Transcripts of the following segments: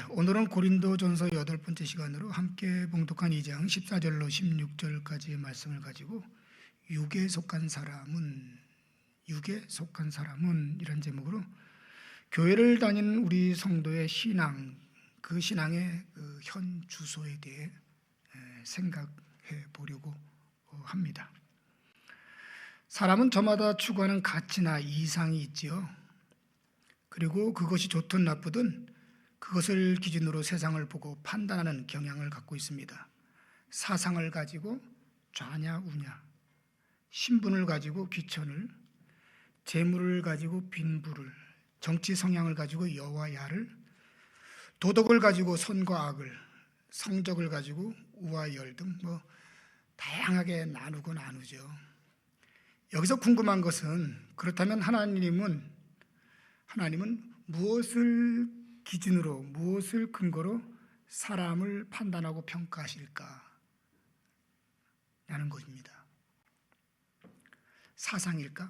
오늘은 고린도전서 8번째 시간으로 함께 봉독한 2장 14절로 16절까지의 말씀을 가지고 육에 속한 사람은 이런 제목으로 교회를 다니는 우리 성도의 신앙, 그 신앙의 현 주소에 대해 생각해 보려고 합니다. 사람은 저마다 추구하는 가치나 이상이 있지요. 그리고 그것이 좋든 나쁘든 그것을 기준으로 세상을 보고 판단하는 경향을 갖고 있습니다. 사상을 가지고 좌냐 우냐, 신분을 가지고 귀천을, 재물을 가지고 빈부를, 정치 성향을 가지고 여와 야를, 도덕을 가지고 선과 악을, 성적을 가지고 우와 열 등 다양하게 나누죠. 여기서 궁금한 것은, 그렇다면 하나님은 무엇을 기준으로, 무엇을 근거로 사람을 판단하고 평가하실까 라는 것입니다. 사상일까?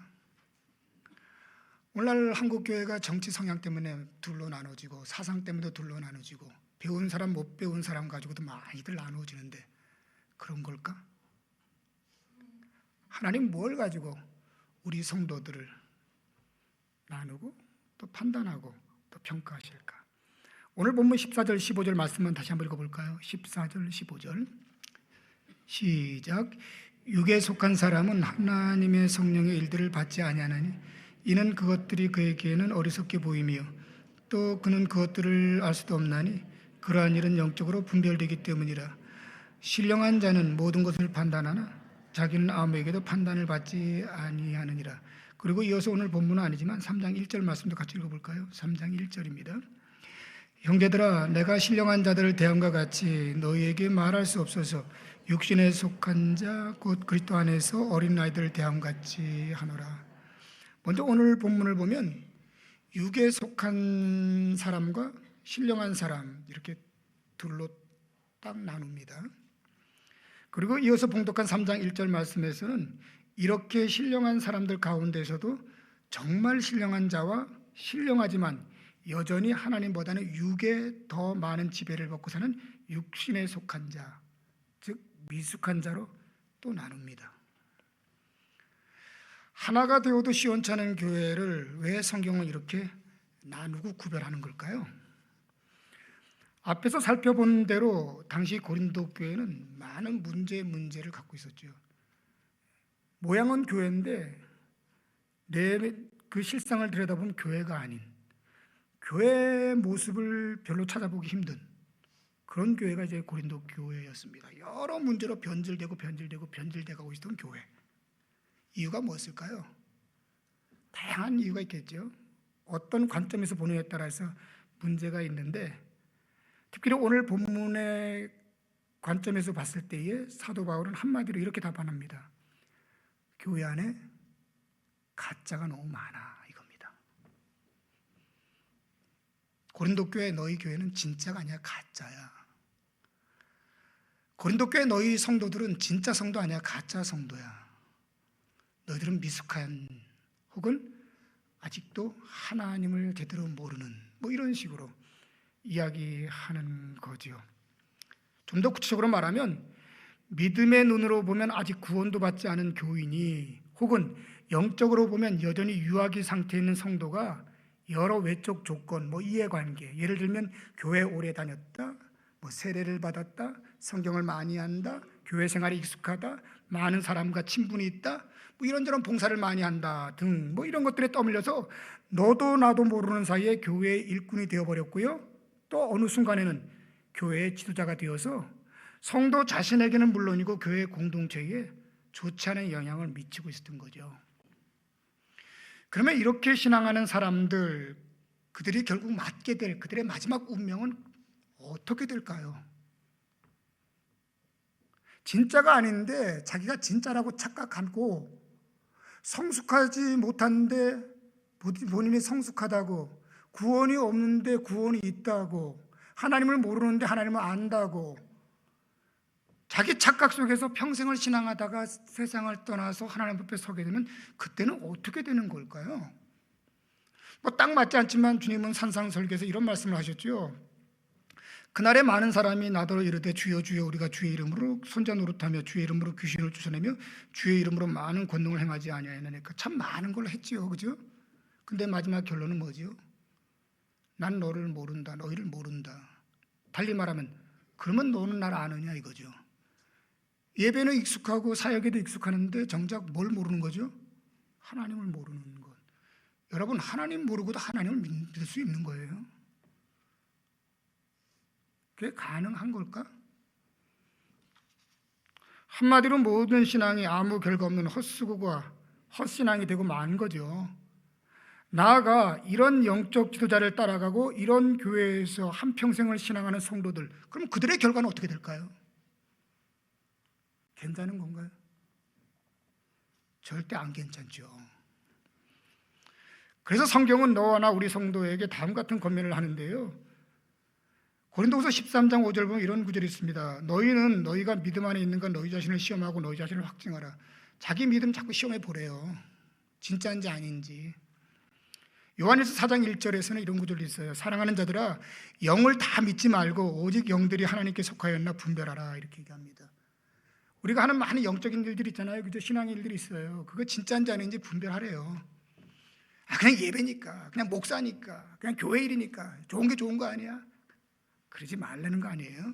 오늘날 한국교회가 정치 성향 때문에 둘로 나눠지고 사상 때문에도 둘로 나눠지고 배운 사람 못 배운 사람 가지고도 많이들 나누어지는데 그런 걸까? 하나님 뭘 가지고 우리 성도들을 나누고 또 판단하고 또 평가하실까? 오늘 본문 14절 15절 말씀만 다시 한번 읽어볼까요? 14절 15절 시작. 육에 속한 사람은 하나님의 성령의 일들을 받지 아니하나니 이는 그것들이 그에게는 어리석게 보이며 또 그는 그것들을 알 수도 없나니 그러한 일은 영적으로 분별되기 때문이라. 신령한 자는 모든 것을 판단하나 자기는 아무에게도 판단을 받지 아니하느니라. 그리고 이어서 오늘 본문은 아니지만 3장 1절 말씀도 같이 읽어볼까요? 3장 1절입니다. 형제들아, 내가 신령한 자들을 대함과 같이 너희에게 말할 수 없어서 육신에 속한 자 곧 그리스도 안에서 어린 아이들을 대함같이 하노라. 먼저 오늘 본문을 보면 육에 속한 사람과 신령한 사람 이렇게 둘로 딱 나눕니다. 그리고 이어서 봉독한 3장 1절 말씀에서는 이렇게 신령한 사람들 가운데서도 정말 신령한 자와 신령하지만 여전히 하나님보다는 육에 더 많은 지배를 받고 사는 육신에 속한 자, 즉 미숙한 자로 또 나눕니다. 하나가 되어도 시원찮은 교회를 왜 성경은 이렇게 나누고 구별하는 걸까요? 앞에서 살펴본 대로 당시 고린도 교회는 많은 문제를 갖고 있었죠. 모양은 교회인데 그 실상을 들여다보면 교회가 아닌, 교회의 모습을 별로 찾아보기 힘든 그런 교회가 이제 고린도 교회였습니다. 여러 문제로 변질되고 변질되고 있던 교회. 이유가 무엇일까요? 다양한 이유가 있겠죠. 어떤 관점에서 보느냐에 따라서 문제가 있는데, 특히 오늘 본문의 관점에서 봤을 때에 사도 바울은 한마디로 이렇게 답변합니다. 교회 안에 가짜가 너무 많아, 이겁니다. 고린도 교회, 너희 교회는 진짜가 아니야, 가짜야. 고린도 교회 너희 성도들은 진짜 성도 아니야, 가짜 성도야. 너희들은 미숙한 혹은 아직도 하나님을 제대로 모르는 이런 식으로 이야기하는 거지요. 좀 더 구체적으로 말하면 믿음의 눈으로 보면 아직 구원도 받지 않은 교인이 혹은 영적으로 보면 여전히 유아기 상태에 있는 성도가 여러 외적 조건, 이해관계, 예를 들면 교회 오래 다녔다, 세례를 받았다, 성경을 많이 한다, 교회 생활이 익숙하다, 많은 사람과 친분이 있다, 이런저런 봉사를 많이 한다 등 이런 것들에 떠밀려서 너도 나도 모르는 사이에 교회의 일꾼이 되어버렸고요. 또 어느 순간에는 교회의 지도자가 되어서 성도 자신에게는 물론이고 교회 공동체에 좋지 않은 영향을 미치고 있었던 거죠. 그러면 이렇게 신앙하는 사람들, 그들이 결국 맞게 될 그들의 마지막 운명은 어떻게 될까요? 진짜가 아닌데 자기가 진짜라고 착각하고 성숙하지 못한데 본인이 성숙하다고, 구원이 없는데 구원이 있다고, 하나님을 모르는데 하나님을 안다고, 자기 착각 속에서 평생을 신앙하다가 세상을 떠나서 하나님 앞에 서게 되면 그때는 어떻게 되는 걸까요? 딱 맞지 않지만 주님은 산상설교에서 이런 말씀을 하셨죠. 그날에 많은 사람이 나더러 이르되 주여 주여 우리가 주의 이름으로 손자 노릇하며 주의 이름으로 귀신을 쫓아내며 주의 이름으로 많은 권능을 행하지 아니하였나니까. 참 많은 걸 했지요, 그죠? 근데 마지막 결론은 뭐지요? 난 너를 모른다, 너희를 모른다. 달리 말하면 그러면 너는 나를 아느냐 이거죠. 예배는 익숙하고 사역에도 익숙하는데 정작 뭘 모르는 거죠? 하나님을 모르는 것. 여러분, 하나님 모르고도 하나님을 믿을 수 있는 거예요? 그게 가능한 걸까? 한마디로 모든 신앙이 아무 결과 없는 헛수고가 헛신앙이 되고 만 거죠. 나아가 이런 영적 지도자를 따라가고 이런 교회에서 한평생을 신앙하는 성도들, 그럼 그들의 결과는 어떻게 될까요? 괜찮은 건가요? 절대 안 괜찮죠. 그래서 성경은 너와 나 우리 성도에게 다음 같은 권면을 하는데요, 고린도후서 13장 5절 보면 이런 구절이 있습니다. 너희는 너희가 믿음 안에 있는가 너희 자신을 시험하고 너희 자신을 확증하라. 자기 믿음 자꾸 시험해 보래요. 진짜인지 아닌지. 요한일서 4장 1절에서는 이런 구절이 있어요. 사랑하는 자들아, 영을 다 믿지 말고 오직 영들이 하나님께 속하였나 분별하라, 이렇게 얘기합니다. 우리가 하는 많은 영적인 일들이 있잖아요, 그죠? 신앙의 일들이 있어요. 그거 진짜인지 아닌지 분별하래요. 그냥 예배니까, 그냥 목사니까, 그냥 교회 일이니까 좋은 게 좋은 거 아니야? 그러지 말라는 거 아니에요?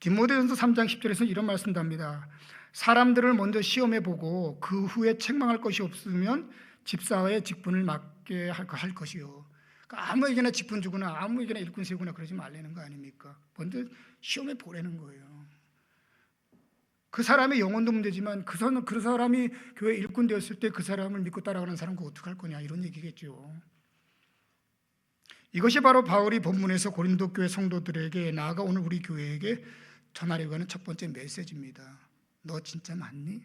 디모데전서 3장 10절에서 이런 말씀도 합니다. 사람들을 먼저 시험해 보고 그 후에 책망할 것이 없으면 집사의 직분을 맡게 할 것이요. 그러니까 아무에게나 직분 주거나 아무에게나 일꾼 세우거나 그러지 말라는 거 아닙니까? 먼저 시험해 보라는 거예요. 그 사람의 영혼도 문제지만 그 사람이 교회 일꾼 되었을 때 그 사람을 믿고 따라가는 사람 그거 어떡할 거냐, 이런 얘기겠죠. 이것이 바로 바울이 본문에서 고린도 교회 성도들에게, 나아가 오늘 우리 교회에게 전하려고 하는 첫 번째 메시지입니다. 너 진짜 맞니?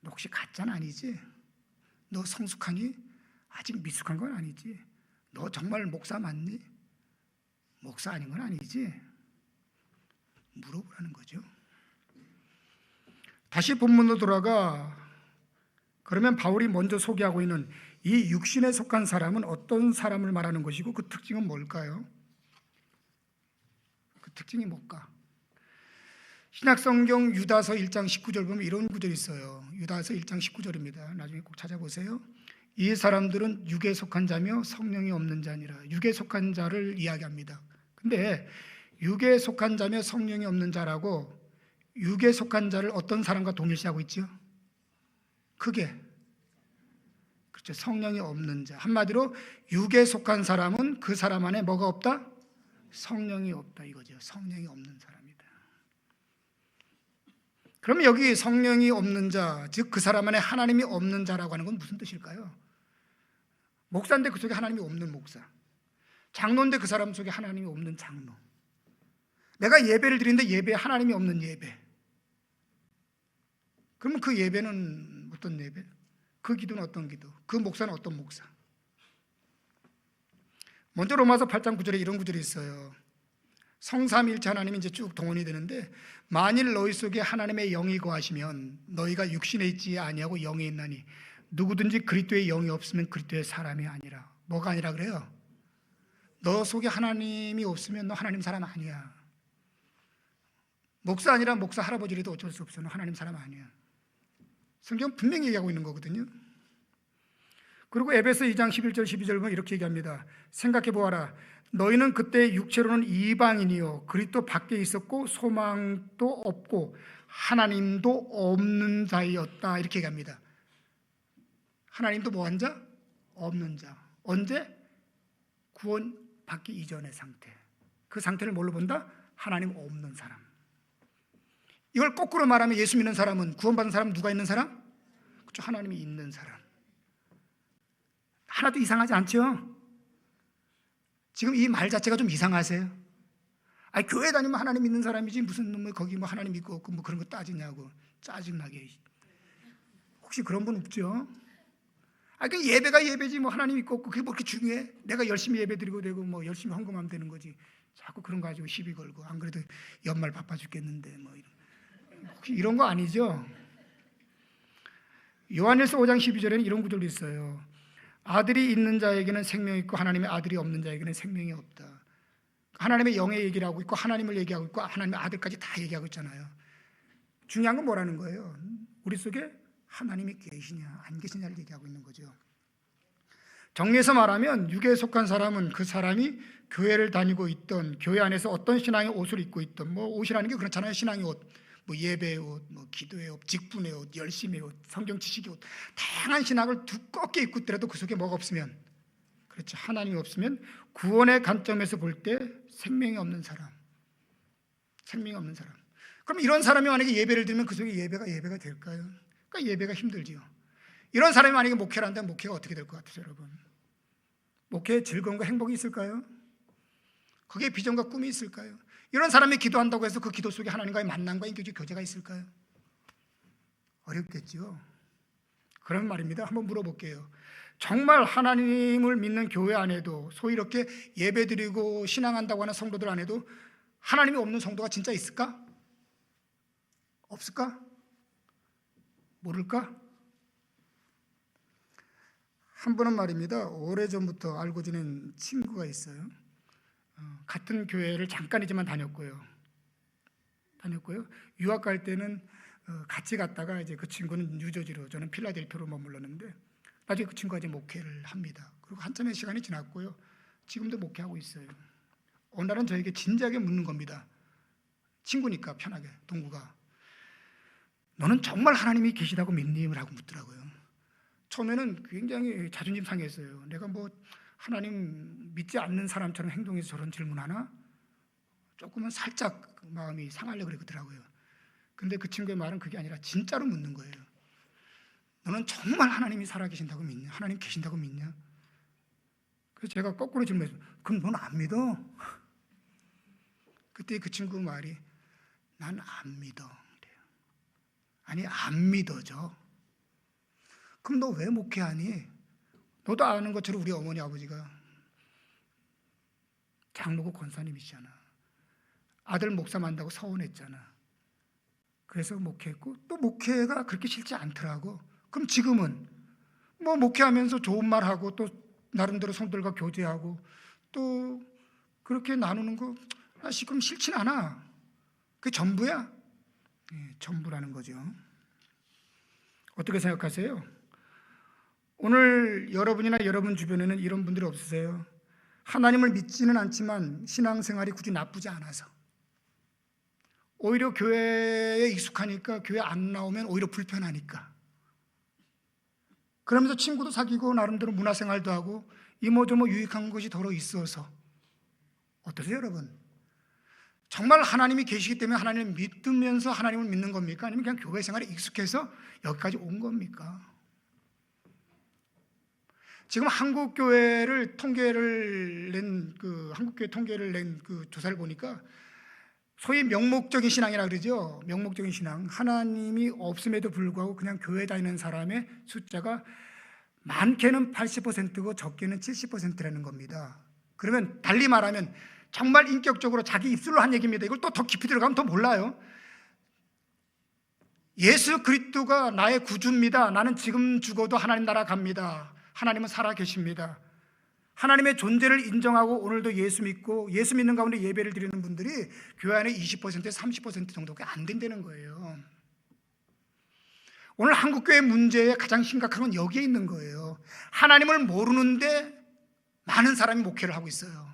너 혹시 가짜는 아니지? 너 성숙하니? 아직 미숙한 건 아니지? 너 정말 목사 맞니? 목사 아닌 건 아니지? 물어보라는 거죠. 다시 본문으로 돌아가, 그러면 바울이 먼저 소개하고 있는 이 육신에 속한 사람은 어떤 사람을 말하는 것이고 그 특징은 뭘까요? 그 특징이 뭘까? 신약성경 유다서 1장 19절 보면 이런 구절이 있어요. 유다서 1장 19절입니다. 나중에 꼭 찾아보세요. 이 사람들은 육에 속한 자며 성령이 없는 자니라. 육에 속한 자를 이야기합니다. 근데 육에 속한 자며 성령이 없는 자라고 육에 속한 자를 어떤 사람과 동일시하고 있죠? 그게 그렇죠. 성령이 없는 자. 한마디로 육에 속한 사람은 그 사람 안에 뭐가 없다? 성령이 없다 이거죠. 성령이 없는 사람이다. 그러면 여기 성령이 없는 자, 즉 그 사람 안에 하나님이 없는 자라고 하는 건 무슨 뜻일까요? 목사인데 그 속에 하나님이 없는 목사, 장로인데 그 사람 속에 하나님이 없는 장로, 내가 예배를 드리는데 예배에 하나님이 없는 예배, 그러면 그 예배는 어떤 예배? 그 기도는 어떤 기도? 그 목사는 어떤 목사? 먼저 로마서 8장 9절에 이런 구절이 있어요. 성삼일체 하나님이 이제 쭉 동원이 되는데, 만일 너희 속에 하나님의 영이 거하시면 너희가 육신에 있지 아니하고 영에 있나니 누구든지 그리스도의 영이 없으면 그리스도의 사람이 아니라. 뭐가 아니라 그래요? 너 속에 하나님이 없으면 너 하나님 사람 아니야. 목사 아니라 목사 할아버지라도 어쩔 수 없어. 너 하나님 사람 아니야. 성경 분명히 얘기하고 있는 거거든요. 그리고 에베소 2장 11절 12절 보면 이렇게 얘기합니다. 생각해 보아라. 너희는 그때 육체로는 이방인이요 그리스도 밖에 있었고 소망도 없고 하나님도 없는 자였다, 이렇게 얘기합니다. 하나님도 뭐한 자? 없는 자. 언제? 구원 받기 이전의 상태. 그 상태를 뭘로 본다? 하나님 없는 사람. 이걸 거꾸로 말하면 예수 믿는 사람은, 구원받은 사람은 누가 있는 사람? 그렇죠. 하나님이 있는 사람. 하나도 이상하지 않죠? 지금 이 말 자체가 좀 이상하세요? 아니, 교회 다니면 하나님 믿는 사람이지 무슨 거기 뭐 하나님 믿고 없고 뭐 그런 거 따지냐고 짜증나게. 혹시 그런 분 없죠? 아, 그 예배가 예배지 뭐 하나님 믿고 없고 그게 뭐 그렇게 중요해? 내가 열심히 예배 드리고 되고 뭐 열심히 헌금하면 되는 거지. 자꾸 그런 거 가지고 시비 걸고, 안 그래도 연말 바빠 죽겠는데 뭐 혹시 이런 거 아니죠? 요한일서 5장 12절에는 이런 구절도 있어요. 아들이 있는 자에게는 생명이 있고 하나님의 아들이 없는 자에게는 생명이 없다. 하나님의 영의 얘기를 하고 있고 하나님을 얘기하고 있고 하나님의 아들까지 다 얘기하고 있잖아요. 중요한 건 뭐라는 거예요? 우리 속에 하나님이 계시냐 안 계시냐를 얘기하고 있는 거죠. 정리해서 말하면 육에 속한 사람은 그 사람이 교회를 다니고 있던, 교회 안에서 어떤 신앙의 옷을 입고 있던, 뭐 옷이라는 게 그렇잖아요. 신앙의 옷, 뭐 예배의 옷, 뭐 기도의 옷, 직분의 옷, 열심의 옷, 성경 지식의 옷, 다양한 신학을 두껍게 입고 있더라도 그 속에 뭐가 없으면, 그렇죠, 하나님이 없으면 구원의 관점에서 볼 때 생명이 없는 사람, 생명이 없는 사람. 그럼 이런 사람이 만약에 예배를 드리면 그 속에 예배가 될까요? 그러니까 예배가 힘들지요. 이런 사람이 만약에 목회를 한다면 목회가 어떻게 될 것 같으세요, 여러분? 목회에 즐거움과 행복이 있을까요? 거기에 비전과 꿈이 있을까요? 이런 사람이 기도한다고 해서 그 기도 속에 하나님과의 만남과 인격적 교제가 있을까요? 어렵겠죠. 그런 말입니다. 한번 물어볼게요. 정말 하나님을 믿는 교회 안에도, 소위 이렇게 예배드리고 신앙한다고 하는 성도들 안에도 하나님이 없는 성도가 진짜 있을까? 없을까? 모를까? 한 번은 말입니다, 오래전부터 알고 지낸 친구가 있어요. 같은 교회를 잠깐이지만 다녔고요. 유학 갈 때는 같이 갔다가 이제 그 친구는 뉴저지로, 저는 필라델피아로 머물렀는데 나중에 그 친구가 이제 목회를 합니다. 그리고 한참의 시간이 지났고요. 지금도 목회하고 있어요. 어느 날은 저에게 진지하게 묻는 겁니다. 친구니까 편하게, 동구가 너는 정말 하나님이 계시다고 믿니? 라고 묻더라고요. 처음에는 굉장히 자존심 상했어요. 내가 뭐 하나님 믿지 않는 사람처럼 행동해서 저런 질문하나? 조금은 살짝 마음이 상하려고 그러더라고요. 근데 그 친구의 말은 그게 아니라 진짜로 묻는 거예요. 너는 정말 하나님이 살아계신다고 믿냐? 하나님 계신다고 믿냐? 그래서 제가 거꾸로 질문했어요. 그럼 넌 안 믿어? 그때 그 친구 말이 난 안 믿어. 아니 안 믿어져. 그럼 너 왜 목회하니? 너도 아는 것처럼 우리 어머니 아버지가 장로고 권사님이시잖아. 아들 목사 만다고 서운했잖아. 그래서 목회했고 또 목회가 그렇게 싫지 않더라고. 그럼 지금은 뭐 목회하면서 좋은 말하고 또 나름대로 성들과 교제하고 또 그렇게 나누는 거 그럼 싫진 않아. 그게 전부야? 네, 전부라는 거죠. 어떻게 생각하세요? 오늘 여러분이나 여러분 주변에는 이런 분들이 없으세요? 하나님을 믿지는 않지만 신앙생활이 굳이 나쁘지 않아서 오히려 교회에 익숙하니까 교회 안 나오면 오히려 불편하니까 그러면서 친구도 사귀고 나름대로 문화생활도 하고 이모저모 유익한 것이 더러 있어서 어떠세요 여러분? 정말 하나님이 계시기 때문에 하나님을 믿으면서 하나님을 믿는 겁니까? 아니면 그냥 교회 생활에 익숙해서 여기까지 온 겁니까? 지금 한국교회를 통계를 낸 한국교회 통계를 낸 그 조사를 보니까 소위 명목적인 신앙이라 그러죠. 명목적인 신앙. 하나님이 없음에도 불구하고 그냥 교회 다니는 사람의 숫자가 많게는 80%고 적게는 70%라는 겁니다. 그러면 달리 말하면 정말 인격적으로 자기 입술로 한 얘기입니다. 이걸 또 더 깊이 들어가면 더 몰라요. 예수 그리스도가 나의 구주입니다. 나는 지금 죽어도 하나님 나라 갑니다. 하나님은 살아 계십니다. 하나님의 존재를 인정하고 오늘도 예수 믿고 예수 믿는 가운데 예배를 드리는 분들이 교회 안에 20%에서 30% 정도가 안 된다는 거예요. 오늘 한국교회 문제의 가장 심각한 건 여기에 있는 거예요. 하나님을 모르는데 많은 사람이 목회를 하고 있어요.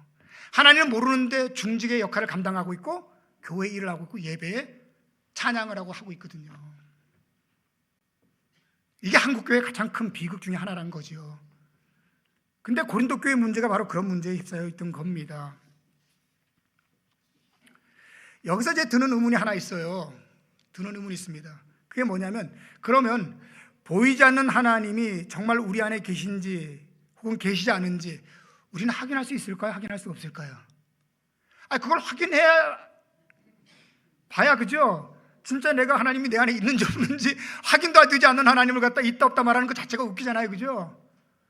하나님을 모르는데 중직의 역할을 감당하고 있고 교회 일을 하고 있고 예배에 찬양을 하고 있거든요. 이게 한국교회의 가장 큰 비극 중에 하나라는 거죠. 근데 고린도 교회 문제가 바로 그런 문제에 휩싸여 있던 겁니다. 여기서 이제 드는 의문이 하나 있어요. 드는 의문이 있습니다. 그게 뭐냐면 그러면 보이지 않는 하나님이 정말 우리 안에 계신지 혹은 계시지 않은지 우리는 확인할 수 있을까요? 확인할 수 없을까요? 그걸 확인해야 봐야 그죠? 진짜 내가 하나님이 내 안에 있는지 없는지 확인도 되지 않는 하나님을 갖다 있다 없다 말하는 것 자체가 웃기잖아요, 그죠?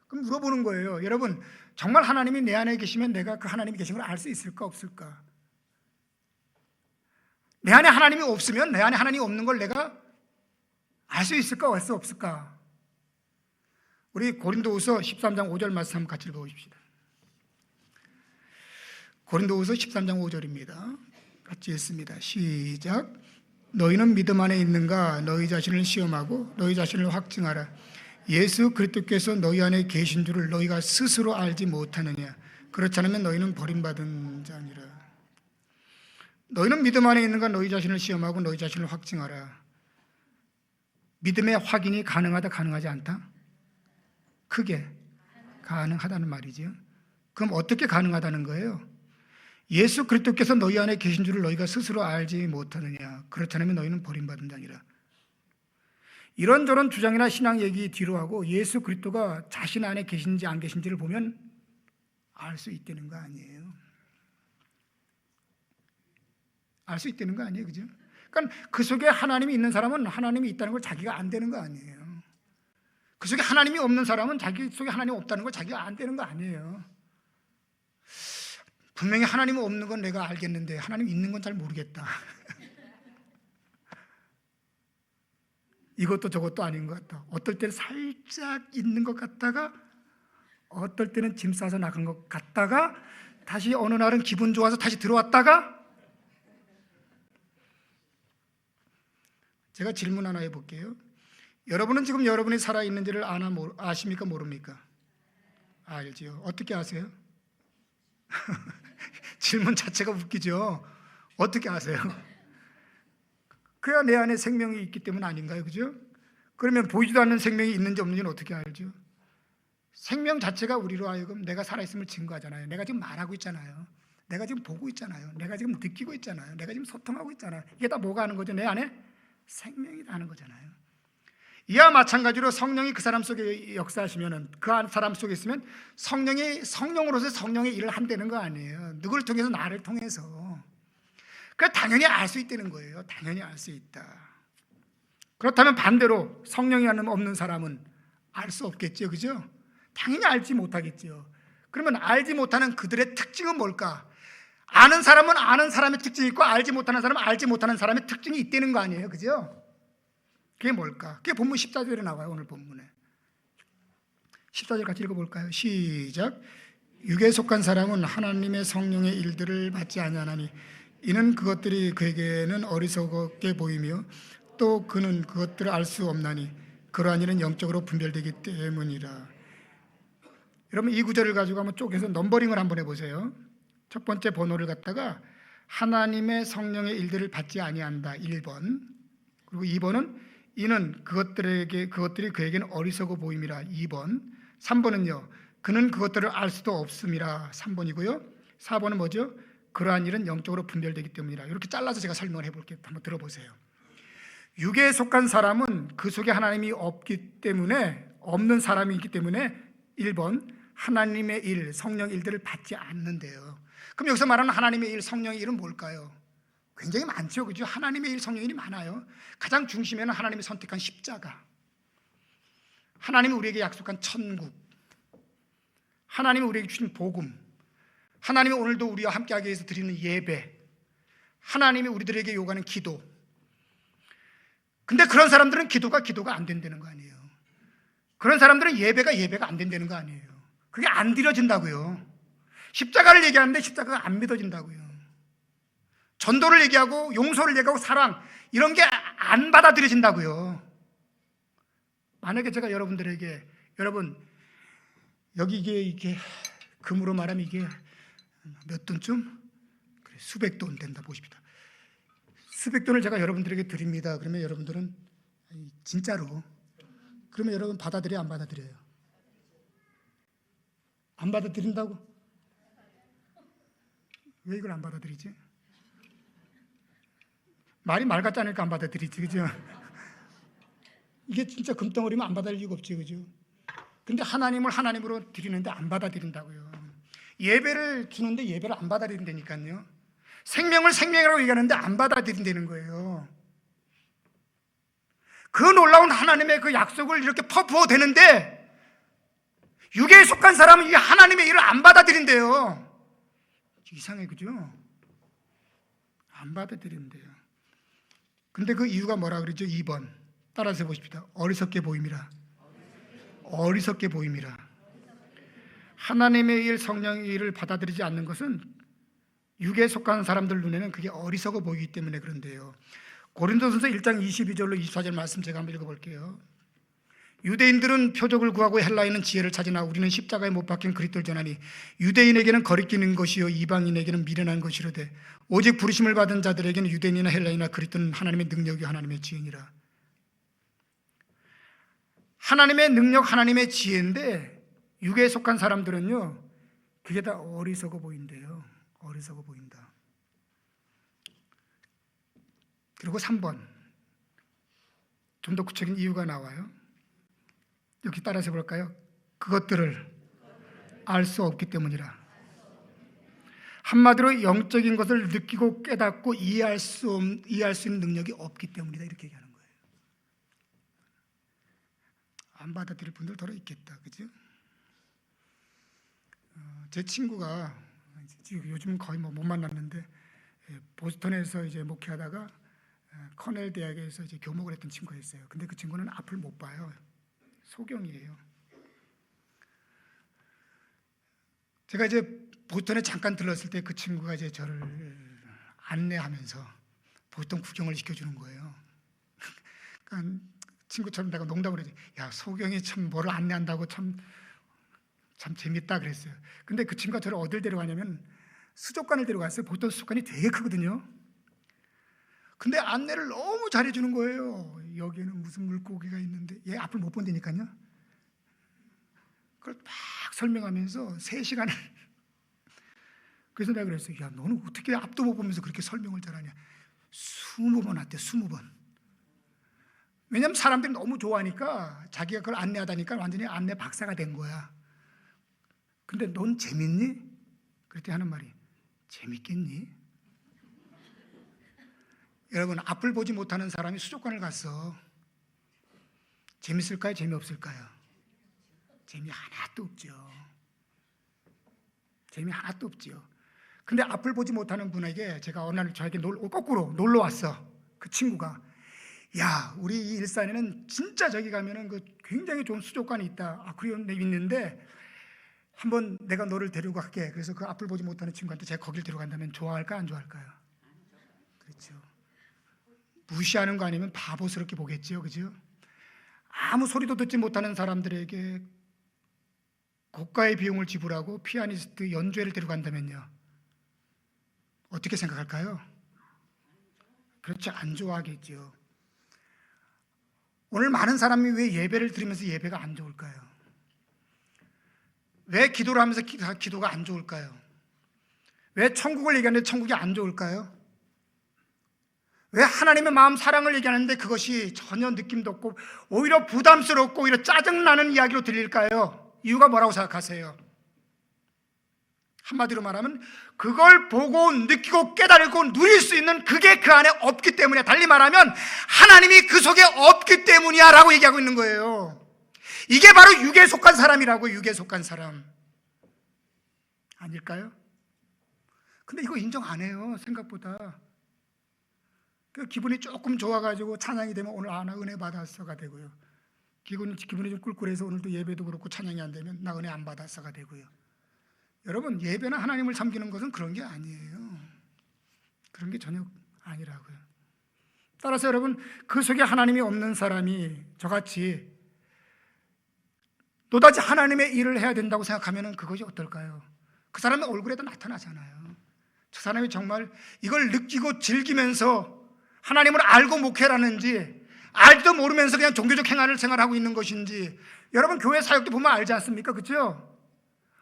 그럼 물어보는 거예요. 여러분, 정말 하나님이 내 안에 계시면 내가 그 하나님이 계신 걸 알 수 있을까 없을까? 내 안에 하나님이 없으면 내 안에 하나님이 없는 걸 내가 알 수 있을까 알 수 없을까? 우리 고린도후서 13장 5절 말씀 같이 읽어보십시다. 고린도후서 13장 5절입니다. 같이 읽습니다. 시작. 너희는 믿음 안에 있는가? 너희 자신을 시험하고 너희 자신을 확증하라. 예수 그리스도께서 너희 안에 계신 줄을 너희가 스스로 알지 못하느냐? 그렇지 않으면 너희는 버림받은 자니라. 너희는 믿음 안에 있는가? 너희 자신을 시험하고 너희 자신을 확증하라. 믿음의 확인이 가능하다, 가능하지 않다? 크게 가능하다는 말이죠. 그럼 어떻게 가능하다는 거예요? 예수 그리스도께서 너희 안에 계신 줄을 너희가 스스로 알지 못하느냐? 그렇지 않으면 너희는 버림받은 자니라. 이런저런 주장이나 신앙 얘기 뒤로 하고 예수 그리스도가 자신 안에 계신지 안 계신지를 보면 알 수 있다는 거 아니에요. 알 수 있다는 거 아니에요, 그죠? 그러니까 그 속에 하나님이 있는 사람은 하나님이 있다는 걸 자기가 안 되는 거 아니에요. 그 속에 하나님이 없는 사람은 자기 속에 하나님이 없다는 걸 자기가 안 되는 거 아니에요. 분명히 하나님이 없는 건 내가 알겠는데 하나님이 있는 건 잘 모르겠다. 이것도 저것도 아닌 것 같다. 어떨 때는 살짝 있는 것 같다가 어떨 때는 짐 싸서 나간 것 같다가 다시 어느 날은 기분 좋아서 다시 들어왔다가. 제가 질문 하나 해볼게요. 여러분은 지금 여러분이 살아있는지를 아십니까 모릅니까? 알지요. 어떻게 아세요? 질문 자체가 웃기죠. 어떻게 아세요? 그야 내 안에 생명이 있기 때문 아닌가요? 그죠? 그러면 보이지도 않는 생명이 있는지 없는지는 어떻게 알죠? 생명 자체가 우리로 하여금 내가 살아있음을 증거하잖아요. 내가 지금 말하고 있잖아요. 내가 지금 보고 있잖아요. 내가 지금 느끼고 있잖아요. 내가 지금 소통하고 있잖아요. 이게 다 뭐가 하는 거죠? 내 안에 생명이다 하는 거잖아요. 이와 마찬가지로 성령이 그 사람 속에 역사하시면은 그 사람 속에 있으면 성령이 성령으로서 성령의 일을 한다는 거 아니에요. 누구를 통해서? 나를 통해서. 그래서 당연히 알 수 있다는 거예요. 당연히 알 수 있다. 그렇다면 반대로 성령이 없는 사람은 알 수 없겠죠, 그죠? 당연히 알지 못하겠죠. 그러면 알지 못하는 그들의 특징은 뭘까? 아는 사람은 아는 사람의 특징이 있고 알지 못하는 사람은 알지 못하는 사람의 특징이 있다는 거 아니에요, 그죠? 그게 뭘까? 그게 본문 14절에 나와요. 오늘 본문에 14절 같이 읽어볼까요? 시작. 육에 속한 사람은 하나님의 성령의 일들을 받지 아니하나니 이는 그것들이 그에게는 어리석게 보이며 또 그는 그것들을 알 수 없나니 그러한 일은 영적으로 분별되기 때문이라. 여러분 이 구절을 가지고 한번 쪼개서 넘버링을 한번 해보세요. 첫 번째 번호를 갖다가 하나님의 성령의 일들을 받지 아니한다 1번. 그리고 2번은 이는 그것들이 그에게는 어리석어 보임이라 2번. 3번은요 그는 그것들을 알 수도 없음이라 3번이고요 4번은 뭐죠? 그러한 일은 영적으로 분별되기 때문이라. 이렇게 잘라서 제가 설명을 해볼게요. 한번 들어보세요. 육에 속한 사람은 그 속에 하나님이 없기 때문에, 없는 사람이 있기 때문에 1번 하나님의 일, 성령 일들을 받지 않는데요. 그럼 여기서 말하는 하나님의 일, 성령의 일은 뭘까요? 굉장히 많죠, 그죠? 하나님의 일, 성령의 일이 많아요. 가장 중심에는 하나님이 선택한 십자가, 하나님이 우리에게 약속한 천국, 하나님이 우리에게 주신 복음, 하나님이 오늘도 우리와 함께하기 위해서 드리는 예배, 하나님이 우리들에게 요구하는 기도. 근데 그런 사람들은 기도가 안 된다는 거 아니에요. 그런 사람들은 예배가 안 된다는 거 아니에요. 그게 안 드려진다고요. 십자가를 얘기하는데 십자가가 안 믿어진다고요. 전도를 얘기하고 용서를 얘기하고 사랑, 이런 게 안 받아들여진다고요. 만약에 제가 여러분들에게, 여러분 여기 이게 금으로 말하면 이게 몇 돈쯤? 그래, 수백 돈 된다 보십시다. 수백 돈을 제가 여러분들에게 드립니다. 그러면 여러분들은 진짜로, 그러면 여러분 받아들여요, 안 받아들여요? 안 받아들인다고? 왜 이걸 안 받아들이지? 말이 말 같지 않으니까 안 받아들이지, 그죠? 이게 진짜 금덩어리면 안 받아들일 리가 없지, 그죠? 근데 하나님을 하나님으로 드리는데 안 받아들인다고요. 예배를 주는데 예배를 안 받아들인다니까요. 생명을 생명이라고 얘기하는데 안 받아들인다는 거예요. 그 놀라운 하나님의 그 약속을 이렇게 퍼부어 대는데 육에 속한 사람은 이 하나님의 일을 안 받아들인대요. 이상해, 그죠? 안 받아들인대요. 근데 그 이유가 뭐라 그러죠? 2번 따라서 해보십시다. 어리석게 보임이라. 어리석게 보임이라. 하나님의 일, 성령의 일을 받아들이지 않는 것은 육에 속한 사람들 눈에는 그게 어리석어 보이기 때문에 그런데요. 고린도전서 1장 22절로 24절 말씀 제가 한번 읽어볼게요. 유대인들은 표적을 구하고 헬라인은 지혜를 찾으나 우리는 십자가에 못 박힌 그리스도를 전하니 유대인에게는 거리끼는 것이요 이방인에게는 미련한 것이로되 오직 부르심을 받은 자들에게는 유대인이나 헬라인이나 그리스도는 하나님의 능력이요 하나님의 지혜니라. 하나님의 능력, 하나님의 지혜인데 육에 속한 사람들은요 그게 다 어리석어 보인대요. 어리석어 보인다. 그리고 3번 좀 더 구체적인 이유가 나와요. 여기 따라서 볼까요? 그것들을 알 수 없기 때문이라. 한마디로 영적인 것을 느끼고 깨닫고 이해할 수 있는 능력이 없기 때문이다 이렇게 얘기하는 거예요. 안 받아들일 분들 더러 있겠다, 그죠? 제 친구가 요즘 거의 못 만났는데 보스턴에서 이제 목회하다가 커넬 대학에서 이제 교목을 했던 친구가 있어요. 근데 그 친구는 앞을 못 봐요. 소경이에요. 제가 이제 보스턴에 잠깐 들렀을 때 그 친구가 이제 저를 안내하면서 보스턴 구경을 시켜주는 거예요. 그러니까 친구처럼 내가 농담을 했지. 야, 소경이 참 뭐를 안내한다고 참 재밌다 그랬어요. 근데 그 친구가 저를 어딜 데려가냐면 수족관을 데려갔어요. 보스턴 수족관이 되게 크거든요. 근데 안내를 너무 잘해주는 거예요. 여기에는 무슨 물고기가 있는데 얘 앞을 못 본다니까요. 그걸 막 설명하면서 3시간을 그래서 내가 그랬어요. 야, 너는 어떻게 앞도 못 보면서 그렇게 설명을 잘하냐. 20번 왔대. 20번. 왜냐하면 사람들이 너무 좋아하니까 자기가 그걸 안내하다니까 완전히 안내 박사가 된 거야. 근데 넌 재밌니? 그랬더니 하는 말이 재밌겠니? 여러분, 앞을 보지 못하는 사람이 수족관을 갔어. 재밌을까요? 재미없을까요? 재미 하나도 없죠. 재미 하나도 없죠. 근데 앞을 보지 못하는 분에게 제가 어느 날 저에게 거꾸로 놀러 왔어. 그 친구가. 야, 우리 이 일산에는 진짜 저기 가면은 그 굉장히 좋은 수족관이 있다. 아, 그래요? 네, 있는데 한번 내가 너를 데리고 갈게. 그래서 그 앞을 보지 못하는 친구한테 제가 거길 데려간다면 좋아할까 안 좋아할까요? 그렇죠. 무시하는 거 아니면 바보스럽게 보겠지요, 그죠? 아무 소리도 듣지 못하는 사람들에게 고가의 비용을 지불하고 피아니스트 연주회를 데려간다면요, 어떻게 생각할까요? 그렇죠, 안 좋아하겠죠. 오늘 많은 사람이 왜 예배를 드리면서 예배가 안 좋을까요? 왜 기도를 하면서 기도가 안 좋을까요? 왜 천국을 얘기하는데 천국이 안 좋을까요? 왜 하나님의 마음 사랑을 얘기하는데 그것이 전혀 느낌도 없고 오히려 부담스럽고 오히려 짜증나는 이야기로 들릴까요? 이유가 뭐라고 생각하세요? 한마디로 말하면 그걸 보고 느끼고 깨달고 누릴 수 있는 그게 그 안에 없기 때문에, 달리 말하면 하나님이 그 속에 없기 때문이야 라고 얘기하고 있는 거예요. 이게 바로 육에 속한 사람이라고. 육에 속한 사람 아닐까요? 근데 이거 인정 안 해요. 생각보다 기분이 조금 좋아가지고 찬양이 되면 오늘 나 은혜 받았어가 되고요. 기분이 좀 꿀꿀해서 오늘도 예배도 그렇고 찬양이 안 되면 나 은혜 안 받았어가 되고요. 여러분, 예배나 하나님을 섬기는 것은 그런 게 아니에요. 그런 게 전혀 아니라고요. 따라서 여러분, 그 속에 하나님이 없는 사람이 저같이 또다시 하나님의 일을 해야 된다고 생각하면 그것이 어떨까요? 그 사람의 얼굴에도 나타나잖아요. 저 사람이 정말 이걸 느끼고 즐기면서 하나님을 알고 목회라는지, 알지도 모르면서 그냥 종교적 행위를 생활하고 있는 것인지. 여러분, 교회 사역도 보면 알지 않습니까? 그렇죠?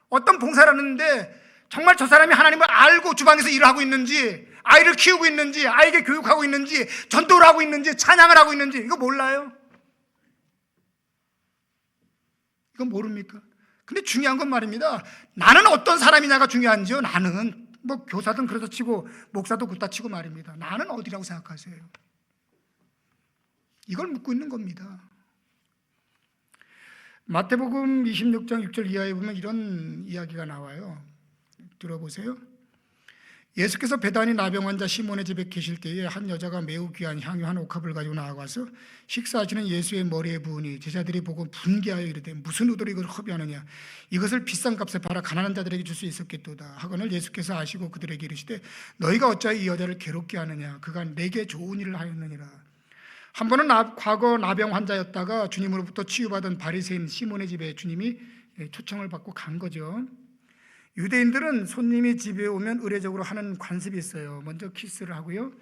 어떤 봉사를 하는데 정말 저 사람이 하나님을 알고 주방에서 일을 하고 있는지, 아이를 키우고 있는지, 아이에게 교육하고 있는지, 전도를 하고 있는지, 찬양을 하고 있는지 이거 몰라요? 이거 모릅니까? 근데 중요한 건 말입니다. 나는 어떤 사람이냐가 중요한지요. 나는 뭐 교사든 그렇다 치고 목사도 그렇다 치고 말입니다. 나는 어디라고 생각하세요? 이걸 묻고 있는 겁니다. 마태복음 26장 6절 이하에 보면 이런 이야기가 나와요. 들어보세요. 예수께서 베다니 나병 환자 시몬의 집에 계실 때에 한 여자가 매우 귀한 향유 한 옥합을 가지고 나아가서 식사하시는 예수의 머리에 부으니 제자들이 보고 분개하여 이르되 무슨 의도로 이것을 허비하느냐, 이것을 비싼 값에 팔아 가난한 자들에게 줄 수 있었겠도다 하거늘 예수께서 아시고 그들에게 이르시되 너희가 어찌하여 이 여자를 괴롭게 하느냐, 그가 내게 좋은 일을 하였느니라. 한 번은 과거 나병 환자였다가 주님으로부터 치유받은 바리새인 시몬의 집에 주님이 초청을 받고 간 거죠. 유대인들은 손님이 집에 오면 의례적으로 하는 관습이 있어요. 먼저 키스를 하고요,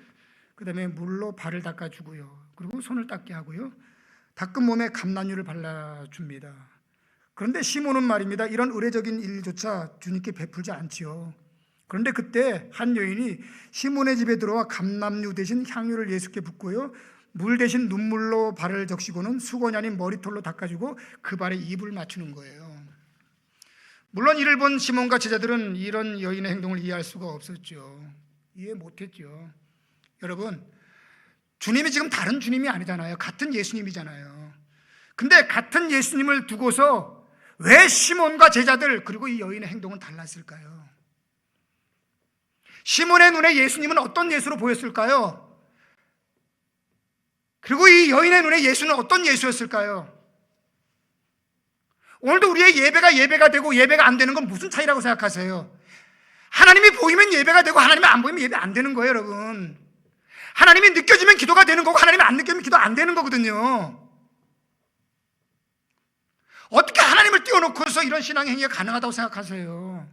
그 다음에 물로 발을 닦아주고요, 그리고 손을 닦게 하고요, 닦은 몸에 감람유를 발라줍니다. 그런데 시몬은 말입니다, 이런 의례적인 일조차 주님께 베풀지 않지요. 그런데 그때 한 여인이 시몬의 집에 들어와 감람유 대신 향유를 예수께 붓고요, 물 대신 눈물로 발을 적시고는 수건이 아닌 머리털로 닦아주고 그 발에 입을 맞추는 거예요. 물론 이를 본 시몬과 제자들은 이런 여인의 행동을 이해할 수가 없었죠. 이해 못했죠. 여러분, 주님이 지금 다른 주님이 아니잖아요. 같은 예수님이잖아요. 근데 같은 예수님을 두고서 왜 시몬과 제자들 그리고 이 여인의 행동은 달랐을까요? 시몬의 눈에 예수님은 어떤 예수로 보였을까요? 그리고 이 여인의 눈에 예수는 어떤 예수였을까요? 오늘도 우리의 예배가 되고 예배가 안 되는 건 무슨 차이라고 생각하세요? 하나님이 보이면 예배가 되고 하나님이 안 보이면 예배 안 되는 거예요, 여러분. 하나님이 느껴지면 기도가 되는 거고 하나님이 안 느껴지면 기도 안 되는 거거든요. 어떻게 하나님을 띄워놓고서 이런 신앙 행위가 가능하다고 생각하세요?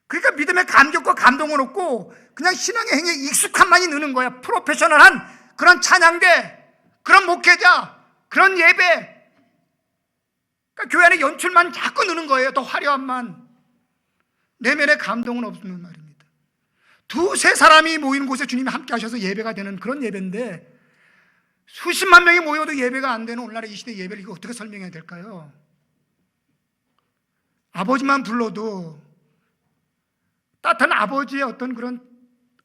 그러니까 믿음의 감격과 감동은 없고 그냥 신앙의 행위에 익숙함만이 느는 거야. 프로페셔널한 그런 찬양대, 그런 목회자, 그런 예배, 그러니까 교회 안에 연출만 자꾸 느는 거예요. 더 화려함만. 내면의 감동은 없는 말입니다. 두세 사람이 모이는 곳에 주님이 함께 하셔서 예배가 되는 그런 예배인데 수십만 명이 모여도 예배가 안 되는 오늘날의 이 시대 예배를 이거 어떻게 설명해야 될까요? 아버지만 불러도 따뜻한 아버지의 어떤 그런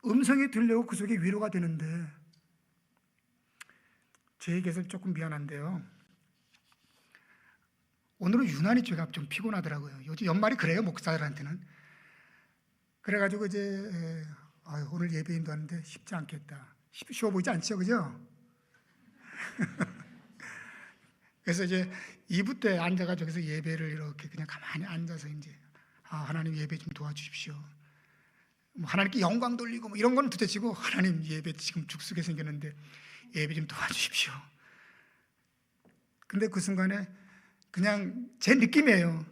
음성이 들려고 그 속에 위로가 되는데, 제 얘기해서 조금 미안한데요, 오늘은 유난히 제가 좀 피곤하더라고요. 요즘 연말이 그래요, 목사들한테는. 그래가지고 이제 오늘 예배인도 하는데 쉽지 않겠다. 쉬워 보이지 않죠, 그죠? 그래서 이제 2부 때 앉아가지고 여기서 예배를 이렇게 그냥 가만히 앉아서 이제 하나님 예배 좀 도와주십시오. 하나님께 영광 돌리고 이런 건 두째치고 하나님 예배 지금 죽쓰게 생겼는데 예배 좀 도와주십시오. 근데 그 순간에 그냥 제 느낌이에요.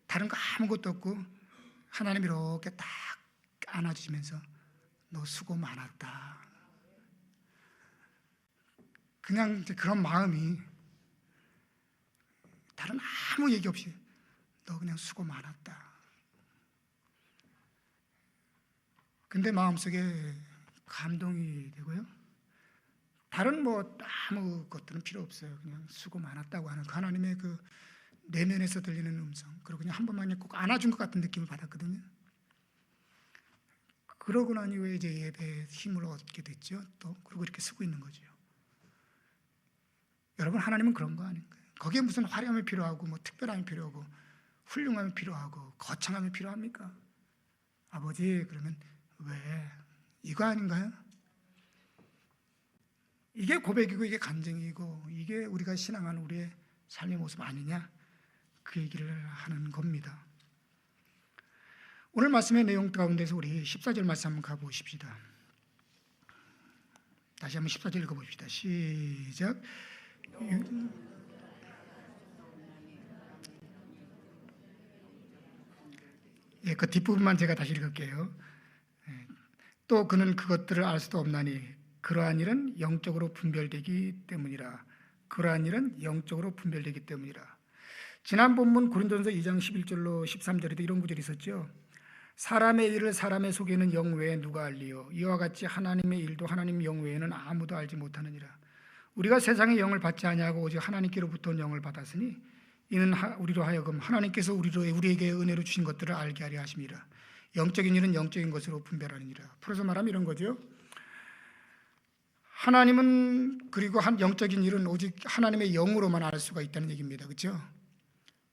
다른 거 아무것도 없고 하나님 이렇게 딱 안아주시면서 너 수고 많았다. 그냥 그런 마음이, 다른 아무 얘기 없이 너 그냥 수고 많았다. 근데 마음속에 감동이 되고요, 다른 아무 것들은 필요 없어요. 그냥 수고 많았다고 하는 그 하나님의 그 내면에서 들리는 음성, 그리고 그냥 한 번만 꼭 안아준 것 같은 느낌을 받았거든요. 그러고 난 이후에 이제 예배에 힘을 얻게 됐죠. 또 그리고 이렇게 쓰고 있는 거죠. 여러분, 하나님은 그런 거 아닌가요? 거기에 무슨 화려함이 필요하고 특별함이 필요하고 훌륭함이 필요하고 거창함이 필요합니까? 아버지, 그러면 왜? 이거 아닌가요? 이게 고백이고 이게 간증이고 이게 우리가 신앙하는 우리의 삶의 모습 아니냐, 그 얘기를 하는 겁니다. 오늘 말씀의 내용 가운데서 우리 14절 말씀 한번 가보십시다. 다시 한번 14절 읽어봅시다. 시작. 그 뒷부분만 제가 다시 읽을게요. 또 그는 그것들을 알 수도 없나니 그러한 일은 영적으로 분별되기 때문이라. 그러한 일은 영적으로 분별되기 때문이라. 지난 본문 고린도전서 2장 11절로 13절에도 이런 구절이 있었죠. 사람의 일을 사람의 속에는 영 외에 누가 알리요? 이와 같이 하나님의 일도 하나님 영 외에는 아무도 알지 못하느니라. 우리가 세상의 영을 받지 아니하고 오직 하나님께로부터 온 영을 받았으니 이는 우리로 하여금 하나님께서 우리에게 은혜로 주신 것들을 알게 하려 하심이라. 영적인 일은 영적인 것으로 분별하느니라. 풀어서 말하면 이런 거죠. 하나님은, 그리고 영적인 일은 오직 하나님의 영으로만 알 수가 있다는 얘기입니다. 그렇죠?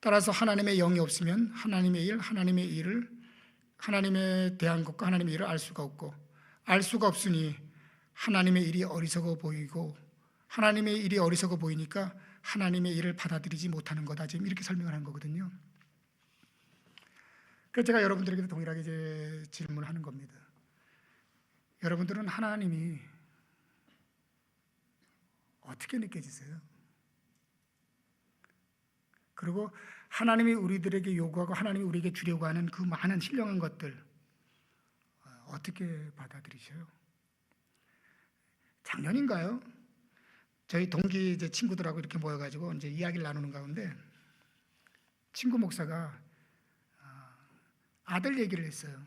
따라서 하나님의 영이 없으면 하나님의 일을 하나님에 대한 것과 하나님의 일을 알 수가 없고, 알 수가 없으니 하나님의 일이 어리석어 보이고, 하나님의 일이 어리석어 보이니까 하나님의 일을 받아들이지 못하는 거다. 지금 이렇게 설명을 한 거거든요. 그래서 제가 여러분들에게도 동일하게 이제 질문하는 겁니다. 여러분들은 하나님이 어떻게 느껴지세요? 그리고 하나님이 우리들에게 요구하고 하나님이 우리에게 주려고 하는 그 많은 신령한 것들 어떻게 받아들이셔요? 작년인가요? 저희 동기 이제 친구들하고 이렇게 모여가지고 이제 이야기를 나누는 가운데 친구 목사가 아들 얘기를 했어요.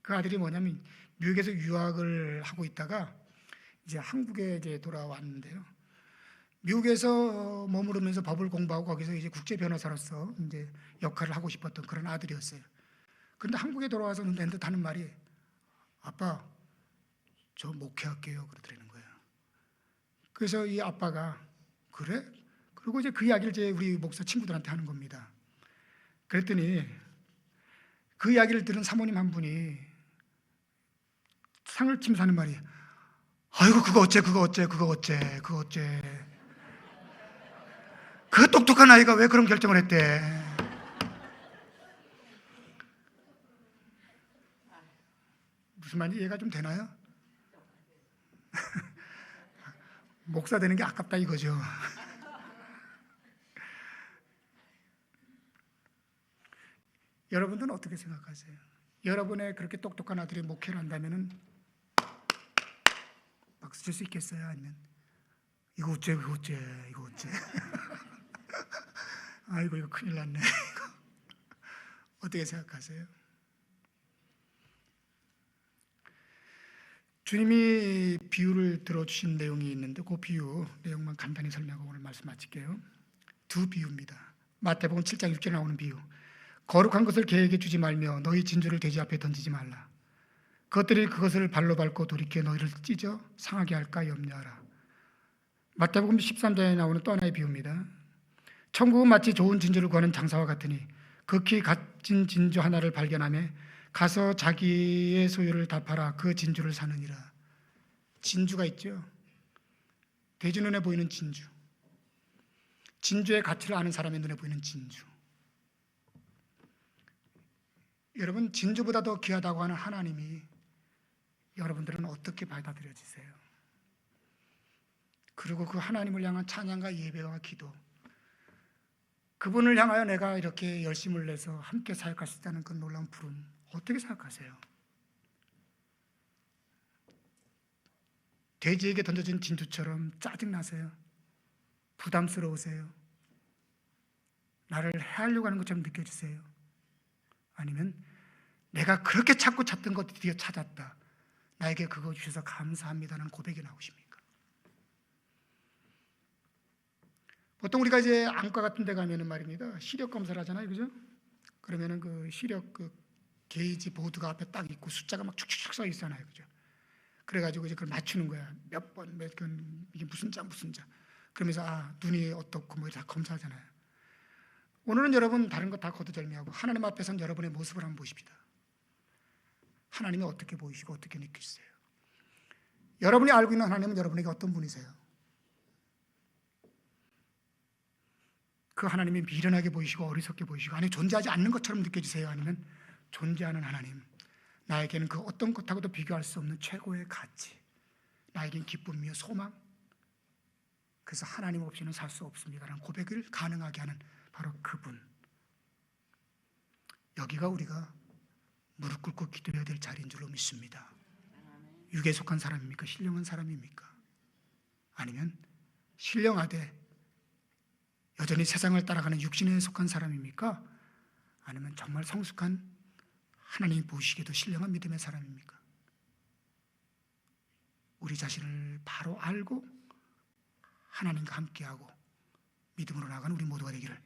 그 아들이 뭐냐면 미국에서 유학을 하고 있다가 이제 한국에 이제 돌아왔는데요. 미국에서 머무르면서 법을 공부하고 거기서 이제 국제 변호사로서 이제 역할을 하고 싶었던 그런 아들이었어요. 그런데 한국에 돌아와서 낸듯 하는 말이, 아빠, 저 목회할게요, 그러더라는 거예요. 그래서 이 아빠가, 그래? 그리고 이제 그 이야기를 이제 우리 목사 친구들한테 하는 겁니다. 그랬더니 그 이야기를 들은 사모님 한 분이 상을 치면서 하는 말이, 아이고 그거 어째 그 똑똑한 아이가 왜 그런 결정을 했대. 무슨 말인지 이해가 좀 되나요? 목사 되는 게 아깝다 이거죠. 여러분들은 어떻게 생각하세요? 여러분의 그렇게 똑똑한 아들이 목회를 한다면은 박수 칠 수 있겠어요? 아니면 이거 어째 아이고 이거 큰일 났네. 어떻게 생각하세요? 주님이 비유를 들어주신 내용이 있는데 그 비유 내용만 간단히 설명하고 오늘 말씀 마칠게요. 두 비유입니다. 마태복음 7장 6절에 나오는 비유. 거룩한 것을 개에게 주지 말며 너희 진주를 돼지 앞에 던지지 말라. 그것들이 그것을 발로 밟고 돌이켜 너희를 찢어 상하게 할까 염려하라. 마태복음 13장에 나오는 또 하나의 비유입니다. 천국은 마치 좋은 진주를 구하는 장사와 같으니 극히 값진 진주 하나를 발견하며 가서 자기의 소유를 다 팔아 그 진주를 사느니라. 진주가 있죠. 돼지 눈에 보이는 진주, 진주의 가치를 아는 사람의 눈에 보이는 진주. 여러분, 진주보다 더 귀하다고 하는 하나님이 여러분들은 어떻게 받아들여지세요? 그리고 그 하나님을 향한 찬양과 예배와 기도, 그분을 향하여 내가 이렇게 열심을 내서 함께 사역할 수 있다는 그 놀라운 부름, 어떻게 생각하세요? 돼지에게 던져진 진주처럼 짜증나세요? 부담스러우세요? 나를 해하려고 하는 것처럼 느껴지세요? 아니면 내가 그렇게 찾던 것 드디어 찾았다, 나에게 그거 주셔서 감사합니다라는 고백이 나오십니까? 보통 우리가 이제 안과 같은 데 가면은 말입니다, 시력 검사를 하잖아요, 그죠? 그러면은 그 시력 그 게이지 보드가 앞에 딱 있고 숫자가 막 축축축 써 있잖아요, 그죠? 그래가지고 이제 그걸 맞추는 거야. 몇 번, 이게 무슨 자. 그러면서 눈이 어떻고 뭐 다 검사하잖아요. 오늘은 여러분 다른 거 다 거두절미하고 하나님 앞에선 여러분의 모습을 한번 보십시다. 하나님이 어떻게 보이시고 어떻게 느끼세요? 여러분이 알고 있는 하나님은 여러분에게 어떤 분이세요? 그 하나님이 미련하게 보이시고 어리석게 보이시고 아니 존재하지 않는 것처럼 느껴지세요? 아니면 존재하는 하나님, 나에게는 그 어떤 것하고도 비교할 수 없는 최고의 가치, 나에겐 기쁨이요 소망, 그래서 하나님 없이는 살 수 없습니다라는 고백을 가능하게 하는 바로 그분, 여기가 우리가 무릎 꿇고 기도해야 될 자리인 줄로 믿습니다. 육에 속한 사람입니까? 신령한 사람입니까? 아니면 신령하되 여전히 세상을 따라가는 육신에 속한 사람입니까? 아니면 정말 성숙한 하나님이 보시기에도 신령한 믿음의 사람입니까? 우리 자신을 바로 알고 하나님과 함께하고 믿음으로 나아가는 우리 모두가 되기를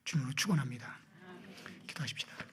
주님으로 축원합니다. 기도하십시다.